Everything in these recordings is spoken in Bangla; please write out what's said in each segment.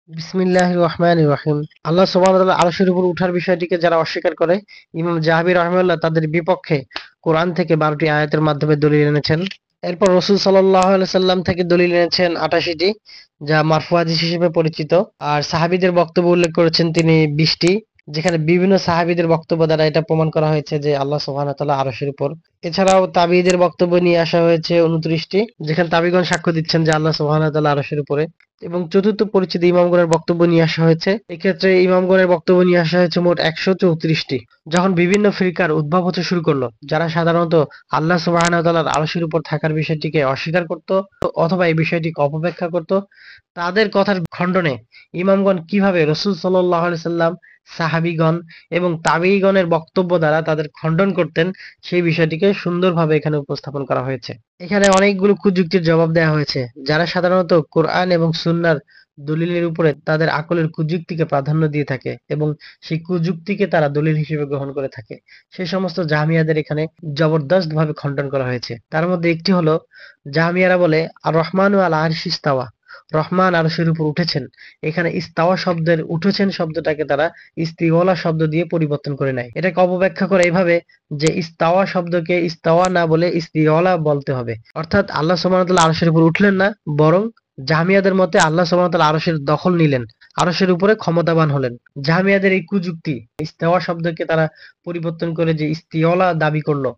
বিসমিল্লাহির রহমানির রহিম। আল্লাহ সুবহানাহু ওয়া তাআলা আরশের উপর উঠার বিষয়টিকে যারা অস্বীকার করে, ইমাম যাহাবী রাহিমাহুল্লাহ তাদের বিপক্ষে কোরআন থেকে 12টি আয়াতের মাধ্যমে দলিল এনেছেন। এরপর রাসূল সাল্লাল্লাহু আলাইহি সাল্লাম থেকে দলিল এনেছেন 88টি, যা মারফু হাদিস হিসেবে পরিচিত। আর সাহাবীদের বক্তব্য উল্লেখ করেছেন তিনি 20টি, যেখানে বিভিন্ন সাহাবীদের বক্তব্য দ্বারা এটা প্রমাণ করা হয়েছে যে আল্লাহ সুবহানাহু ওয়া তাআলা আরশের উপর। এছাড়াও তাবিঈদের বক্তব্য নিয়ে আসা হয়েছে 29টি, যেখানে তাবিগণ সাক্ষ্য দিচ্ছেন যে আল্লাহ সুবহানাহু ওয়া তাআলা আরশের উপরে। এবং চতুর্থ পরিচ্ছেদে ইমামগণের বক্তব্য নিয়ে আসা হয়েছে। এক্ষেত্রে ইমামগণের বক্তব্য নিয়ে আসা হয়েছে মোট 134টি। যখন বিভিন্ন ফিরকার উদ্ভব হতে শুরু করলো, যারা সাধারণত আল্লাহ সুবহানাহু ওয়া তাআলার আরশের উপর থাকার বিষয়টিকে অস্বীকার করত অথবা এই বিষয়টিকে অপব্যাখ্যা করত, তাদের কথার খণ্ডনে ইমামগণ কিভাবে রাসূল সাল্লাল্লাহু আলাইহি সাল্লাম, সাহাবীগণ এবং তাবেঈগণের বক্তব্য দ্বারা তাদের খণ্ডন করতেন, সেই বিষয়টিকে সুন্দরভাবে এখানে উপস্থাপন করা হয়েছে। এখানে অনেকগুলো কুযুক্তির জবাব দেওয়া হয়েছে। যারা সাধারণত কোরআন এবং সুন্নাহর দলিলের উপরে তাদের আকলের কুযুক্তিকে প্রাধান্য দিয়ে থাকে এবং সেই কুযুক্তিকে তারা দলিল হিসেবে গ্রহণ করে থাকে, সেই সমস্ত জাহমিয়াদের এখানে জবরদস্ত ভাবে খণ্ডন করা হয়েছে। তার মধ্যে একটি হলো, জাহমিয়ারা বলে আর রহমানু আলা আরশি ইস্তাওয়া, রহমান আরশের উপর উঠেছেন। এখানে ইস্তাওয়া শব্দের উঠেছেন শব্দটাকে তারা ইস্তিওয়ালা শব্দ দিয়ে পরিবর্তন করে নেয়। এটাকে অপব্যাখ্যা করে এইভাবে যে ইস্তাওয়া শব্দকে ইস্তাওয়া না বলে ইস্তিওয়ালা বলতে হবে। অর্থাৎ আল্লাহ সুবহানাহু ওয়া তাআলা আরশের উপর উঠলেন না, বরং জাহমিয়াদের মতে আল্লাহ সুবহানাহু ওয়া তাআলা আরশের দখল নিলেন, আরশের উপরে ক্ষমতাবান হলেন। জাহমিয়াদের এই কুযুক্তি, ইস্তাওয়া শব্দকে তারা পরিবর্তন করে যে ইস্তিওয়ালা দাবি করলো,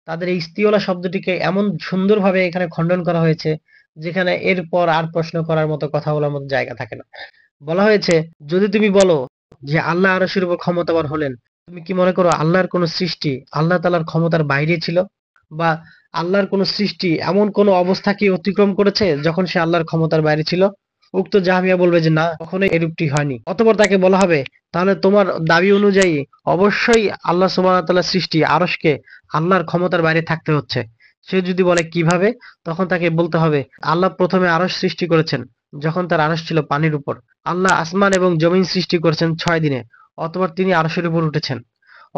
তাদের এই ইস্তিওয়ালা শব্দটিকে এমন সুন্দরভাবে এখানে খণ্ডন করা হয়েছে, যেখানে এরপর আর প্রশ্ন করার মতো, কথা বলার মতো জায়গা থাকে না। বলা হয়েছে, যদি তুমি বলো যে আল্লাহ আরশের উপর ক্ষমতাবান হলেন, তুমি কি মনে করো আল্লাহর কোন সৃষ্টি আল্লাহ তাআলার ক্ষমতার বাইরে ছিল? বা আল্লাহর কোন সৃষ্টি এমন কোন অবস্থাকে অতিক্রম করেছে যখন সে আল্লাহর ক্ষমতার বাইরে ছিল? উক্ত জাহমিয়া বলবে যে না, কখনোই এরূপটি হয়নি। অতঃপর তাকে বলা হবে, তাহলে তোমার দাবি অনুযায়ী অবশ্যই আল্লাহ সুবহানাহু ওয়া তাআলার সৃষ্টি আরশকে আল্লাহর ক্ষমতার বাইরে থাকতে হচ্ছে। সে যদি বলে কিভাবে, তখন তাকে বলতে হবে আল্লাহ প্রথমে আরশ সৃষ্টি করেছেন যখন তার আরশ ছিল পানির উপর। আল্লাহ আসমান এবং জমিন সৃষ্টি করেছেন 6 দিনে, অতঃপর তিনি আরশের উপর উঠেছেন।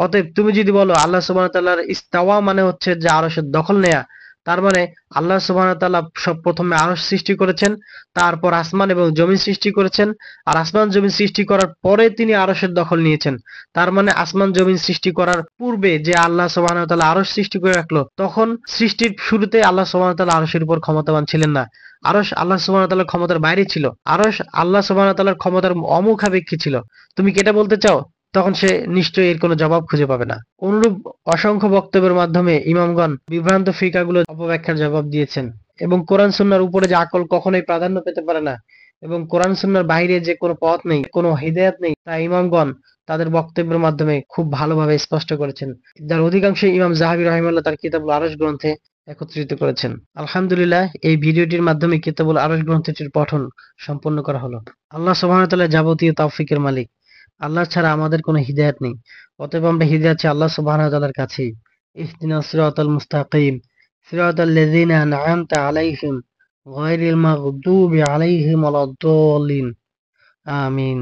অতএব তুমি যদি বলো আল্লাহ সুবহানাহু ওয়া তাআলার ইস্তাওয়া মানে হচ্ছে যে আরশের দখল নেয়া, তার মানে আল্লাহ সুবহানাহু ওয়া তাআলা সব প্রথমে আরশ সৃষ্টি করেছেন, তারপর আসমান এবং জমিন সৃষ্টি করেছেন, আর আসমান জমিন সৃষ্টি করার পরে তিনি আরশের দখল নিয়েছেন। তার মানে আসমান জমিন সৃষ্টি করার পূর্বে যে আল্লাহ সুবহানাহু ওয়া তাআলা আরশ সৃষ্টি করে রাখলো, তখন সৃষ্টির শুরুতে আল্লাহ সুবহানাহু ওয়া তাআলা আরশের উপর ক্ষমতাবান ছিলেন না। আরশ আল্লাহ সুবহানাহু ওয়া তাআলার ক্ষমতার বাইরে ছিল। আরশ আল্লাহ সুবহানাহু ওয়া তাআলার ক্ষমতার অমুখাপেক্ষী ছিল। তুমি কি এটা বলতে চাও? তখন সে নিশ্চয়ই এর কোনো জবাব খুঁজে পাবে না। অনুরূপ অসংখ্য বক্তব্যের মাধ্যমে ইমামগণ বিভ্রান্ত ফিকাগুলো অপব্যাখ্যার জবাব দিয়েছেন। এবং কোরআন সুন্নাহর উপরে যে আকল কখনোই প্রাধান্য পেতে পারে না, এবং কোরআন সুন্নাহর বাইরে যে কোনো পথ নেই, কোনো হিদায়াত নেই, তা ইমামগণ তাদের বক্তব্যের মাধ্যমে খুব ভালোভাবে স্পষ্ট করেছেন, যার অধিকাংশ ইমাম যাহাবী রাহিমাহুল্লাহ তার কিতাবুল আরশ গ্রন্থে একত্রিত করেছেন। আলহামদুলিল্লাহ, এই ভিডিওটির মাধ্যমে কিতাবুল আরশ গ্রন্থটির পঠন সম্পন্ন করা হলো। আল্লাহ সুবহানাহু ওয়া তাআলা যাবতীয় তৌফিকের মালিক। আল্লাহ ছাড়া আমাদের কোনো হিদায়াত নেই। অতএব আমরা হিদায়াত চাই আল্লাহ সুবহানাহু ওয়া তাআলার কাছেই। ইহদিনাস সিরাতাল মুস্তাকিম, সিরাতাল লাযিনা আন'আমতা আলাইহিম গায়রিল মাগদুবি আলাইহিম ওয়ালাদ-দাল্লিন। আমিন।